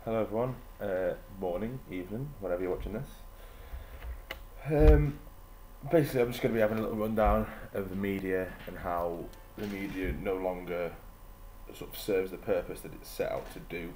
Hello everyone, morning, evening, whenever you're watching this. Basically I'm just going to be having a little rundown of the media and how the media no longer sort of serves the purpose that it's set out to do.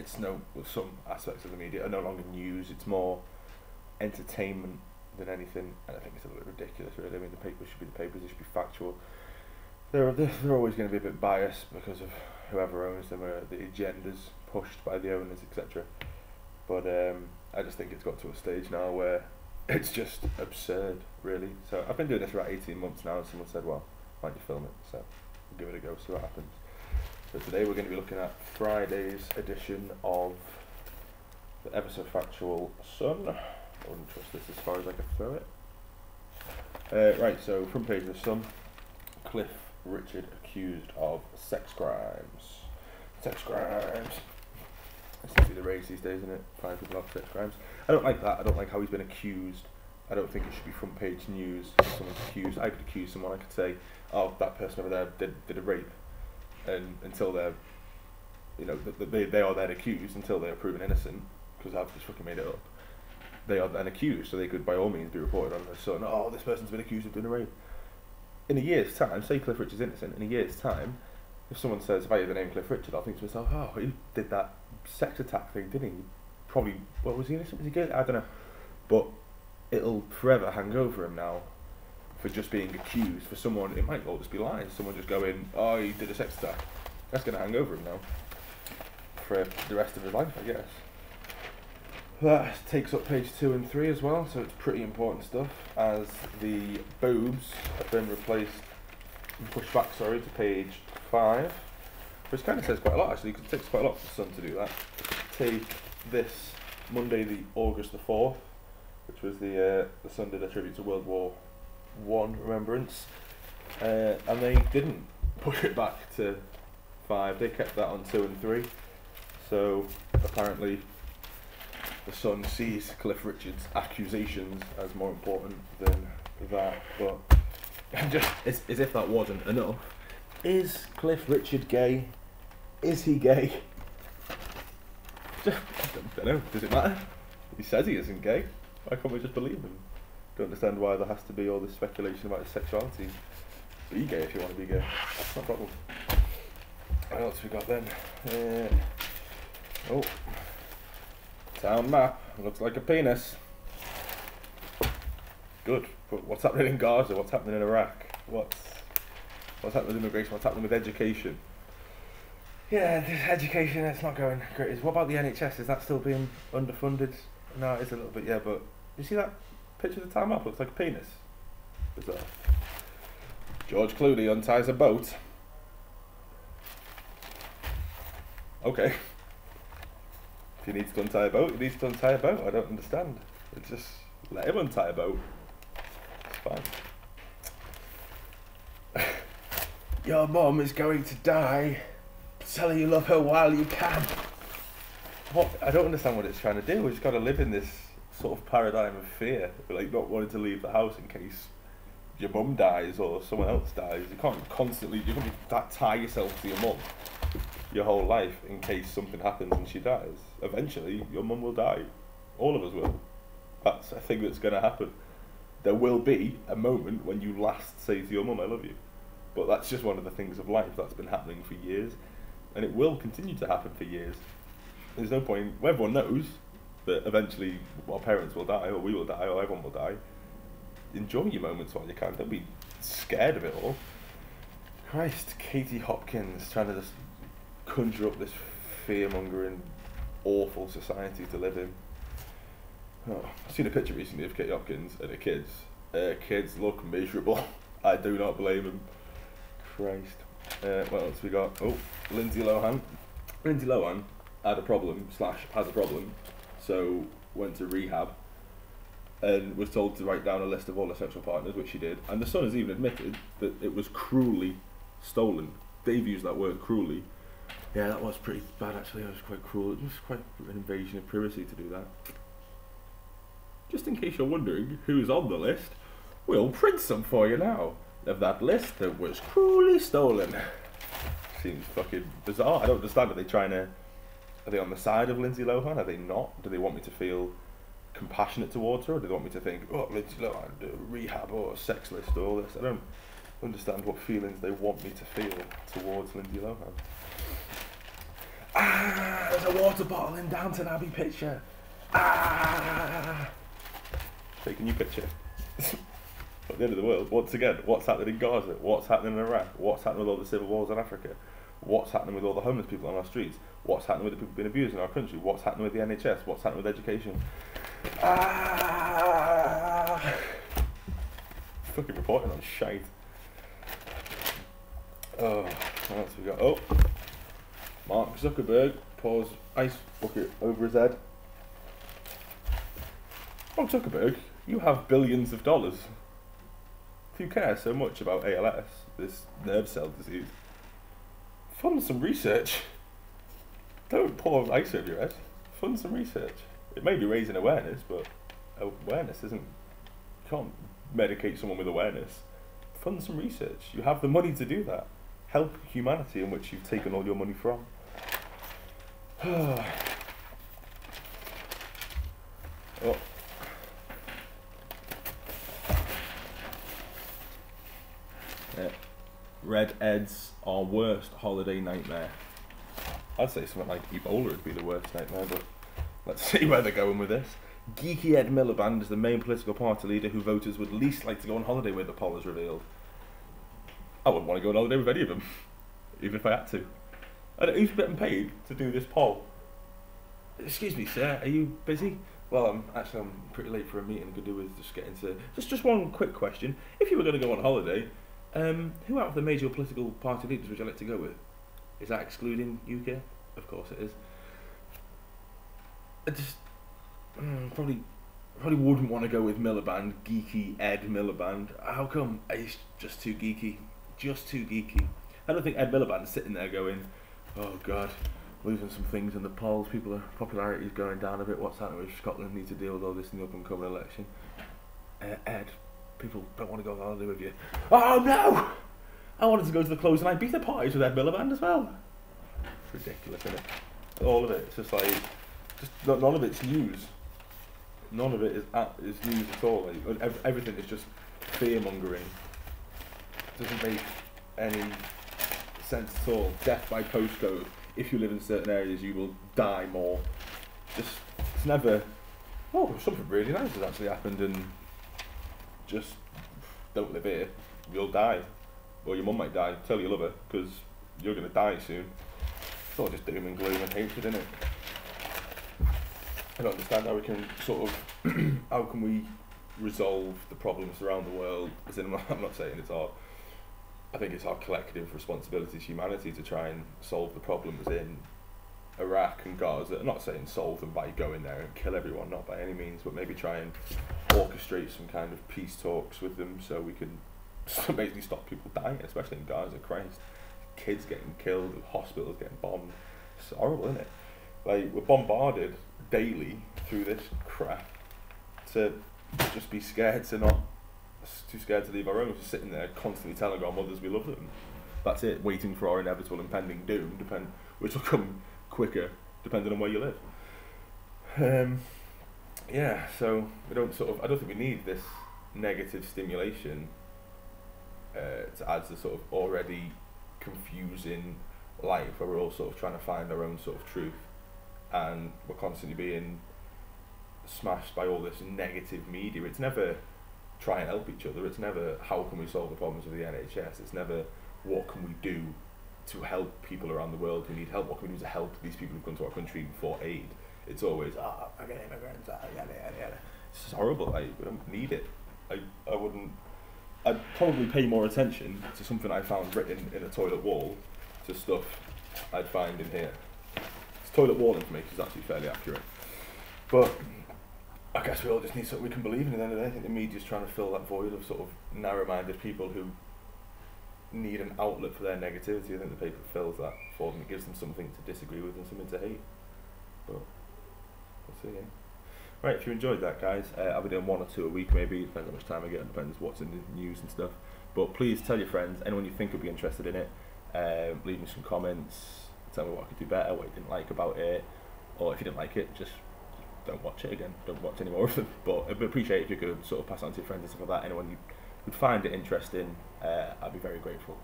Some aspects of the media are no longer news, it's more entertainment than anything, and I think it's a little bit ridiculous really. I mean, the papers should be the papers, they should be factual. They're always going to be a bit biased because of whoever owns them, or the agendas pushed by the owners, etc. But I just think it's got to a stage now where it's just absurd, really. So I've been doing this for about 18 months now, and someone said, well, why don't you film it? So we'll give it a go, see what happens. So today we're going to be looking at Friday's edition of the ever so factual Sun. I wouldn't trust this as far as I could throw it. Right, so front page of the Sun, Cliff Richard accused of sex crimes. Sex crimes. It seems to be the rage these days, isn't it? Find people have sex crimes. I don't like that. I don't like how he's been accused. I don't think it should be front page news if someone's accused. I could accuse someone, I could say, oh, that person over there did a rape. And until they're, they are then accused until they're proven innocent, because I've just fucking made it up. They are then accused, so they could by all means be reported on the Sun. Oh, this person's been accused of doing a rape. In a year's time, say Cliff Richard's innocent, in a year's time, if someone says, if I hear the name Cliff Richard, I'll think to myself, oh, he did that sex attack thing, didn't he? Probably, what was he innocent? Was he good? I don't know. But it'll forever hang over him now for just being accused. For someone, it might all just be lies. Someone just going, oh, he did a sex attack. That's going to hang over him now for the rest of his life, I guess. That takes up page 2 and 3 as well, so it's pretty important stuff, as the boobs have been replaced and pushed back, to page 5, which kind of says quite a lot actually, because it takes quite a lot for the Sun to do that. Take this Monday, the August the 4th, which was the Sun did a tribute to World War I remembrance, and they didn't push it back to 5, they kept that on 2 and 3, so apparently the Sun sees Cliff Richard's accusations as more important than that, but just as if that wasn't enough, is Cliff Richard gay? Is he gay? I don't know, does it matter? He says he isn't gay, why can't we just believe him? Don't understand why there has to be all this speculation about his sexuality. Be gay if you want to be gay, that's not a problem. What else we got then? Oh. Town map, looks like a penis. Good, but what's happening in Gaza? What's happening in Iraq? What's happening with immigration? What's happening with education? Yeah, this education, it's not going great. What about the NHS? Is that still being underfunded? No, it is a little bit, yeah, but you see that picture of the town map? Looks like a penis. Bizarre. George Clooney unties a boat. Okay. If he needs to untie a boat, he needs to untie a boat. I don't understand. Just let him untie a boat. It's fine. Your mom is going to die. Tell her you love her while you can. What? I don't understand what it's trying to do. We've just got to live in this sort of paradigm of fear, like not wanting to leave the house in case your mum dies or someone else dies. You can't tie yourself to your mum your whole life in case something happens and she dies. Eventually your mum will die. All of us will. That's a thing that's going to happen. There will be a moment when you last say to your mum, I love you. But that's just one of the things of life that's been happening for years, and it will continue to happen for years. There's no point, everyone knows that eventually our parents will die, or we will die, or everyone will die. Enjoy your moments while you can. Don't be scared of it all. Christ, Katie Hopkins trying to just conjure up this fear-mongering, awful society to live in. Oh, I've seen a picture recently of Katie Hopkins and her kids. Her kids look miserable. I do not blame them. Christ. What else we got? Oh, Lindsay Lohan. Lindsay Lohan had a problem, has a problem, so went to rehab and was told to write down a list of all her sexual partners, which she did. And the Sun has even admitted that it was cruelly stolen. They've used that word, cruelly. Yeah, that was pretty bad actually. It was quite cruel. It was quite an invasion of privacy to do that. Just in case you're wondering who's on the list, we'll print some for you now of that list that was cruelly stolen. Seems fucking bizarre. I don't understand. Are they trying to Are they on the side of Lindsay Lohan? Are they not? Do they want me to feel compassionate towards her, or do they want me to think, oh, Lindsay Lohan, rehab, or sex list, or all this? I don't understand what feelings they want me to feel towards Lindsay Lohan. Ah, there's a water bottle in Downton Abbey picture. Ah, take a new picture. At the end of the world, once again, what's happening in Gaza? What's happening in Iraq? What's happening with all the civil wars in Africa? What's happening with all the homeless people on our streets? What's happening with the people being abused in our country? What's happening with the NHS? What's happening with education? Ah! Fucking reporting on shite. Oh, what else we got? Oh, Mark Zuckerberg pours ice bucket over his head. Mark Zuckerberg, you have billions of dollars. If you care so much about ALS, this nerve cell disease, fund some research. Don't pour ice over your head. Fund some research. It may be raising awareness, but awareness isn't. You can't medicate someone with awareness. Fund some research. You have the money to do that. Help humanity, in which you've taken all your money from. Oh. Yeah. Red Eds our worst holiday nightmare. I'd say something like Ebola would be the worst nightmare, but let's see where they're going with this. Geeky Ed Miliband is the main political party leader who voters would least like to go on holiday with, the poll has revealed. I wouldn't want to go on holiday with any of them, even if I had to. And who's getting paid to do this poll? Excuse me, sir, are you busy? Well, I'm pretty late for a meeting. Could do with just getting to just one quick question. If you were going to go on holiday, who out of the major political party leaders would you like to go with? Is that excluding UK? Of course it is. I just probably wouldn't want to go with Miliband, geeky Ed Miliband. How come? He's just too geeky. Just too geeky. I don't think Ed Miliband's sitting there going, oh God, losing some things in the polls, popularity's going down a bit, what's happening with Scotland, need to deal with all this in the up and coming election. Ed, people don't want to go on holiday with you. Oh no! I wanted to go to the closing Ibiza parties with Ed Miliband as well. It's ridiculous, isn't it? All of it, it's just like, none of it's news. None of it is news at all. Like, everything is just fear-mongering. It doesn't make any sense at all. Death by postcode. If you live in certain areas, you will die more. It's never, oh, something really nice has actually happened, and just don't live here. You'll die. Or your mum might die. Tell your lover, because you're going to die soon. It's all just doom and gloom and hatred, isn't it? I don't understand how we can how can we resolve the problems around the world? As in, I'm not saying it's I think it's our collective responsibility as humanity to try and solve the problems in Iraq and Gaza. I'm not saying solve them by going there and kill everyone, not by any means, but maybe try and orchestrate some kind of peace talks with them so we can basically stop people dying, especially in Gaza. Christ, kids getting killed, hospitals getting bombed. It's horrible, isn't it? Like, we're bombarded daily through this crap to just be scared to not, too scared to leave our own, just sitting there constantly telling our mothers we love them. That's it, waiting for our inevitable impending doom, which will come quicker depending on where you live. Yeah, so I don't think we need this negative stimulation to add to sort of already confusing life where we're all sort of trying to find our own sort of truth, and we're constantly being smashed by all this negative media. It's never try and help each other. It's never how can we solve the problems of the NHS. It's never what can we do to help people around the world who need help. What can we do to help these people who've come to our country for aid? It's always fucking immigrants, yada yada yada. It's just horrible. We don't need it. I'd probably pay more attention to something I found written in a toilet wall to stuff I'd find in here. This toilet wall information is actually fairly accurate. But I guess we all just need something we can believe in, and then I think the media's trying to fill that void of sort of narrow-minded people who need an outlet for their negativity. I think the paper fills that for them. It gives them something to disagree with and something to hate. But we'll see, yeah. Right, if you enjoyed that, guys, I'll be doing 1 or 2 a week maybe. It depends how much time I get, it depends what's in the news and stuff. But please tell your friends, anyone you think would be interested in it, leave me some comments, tell me what I could do better, what you didn't like about it, or if you didn't like it, just don't watch it again. Don't watch any more of them. But I'd appreciate if you could sort of pass on to your friends and stuff like that. Anyone who would find it interesting, I'd be very grateful.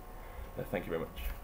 Thank you very much.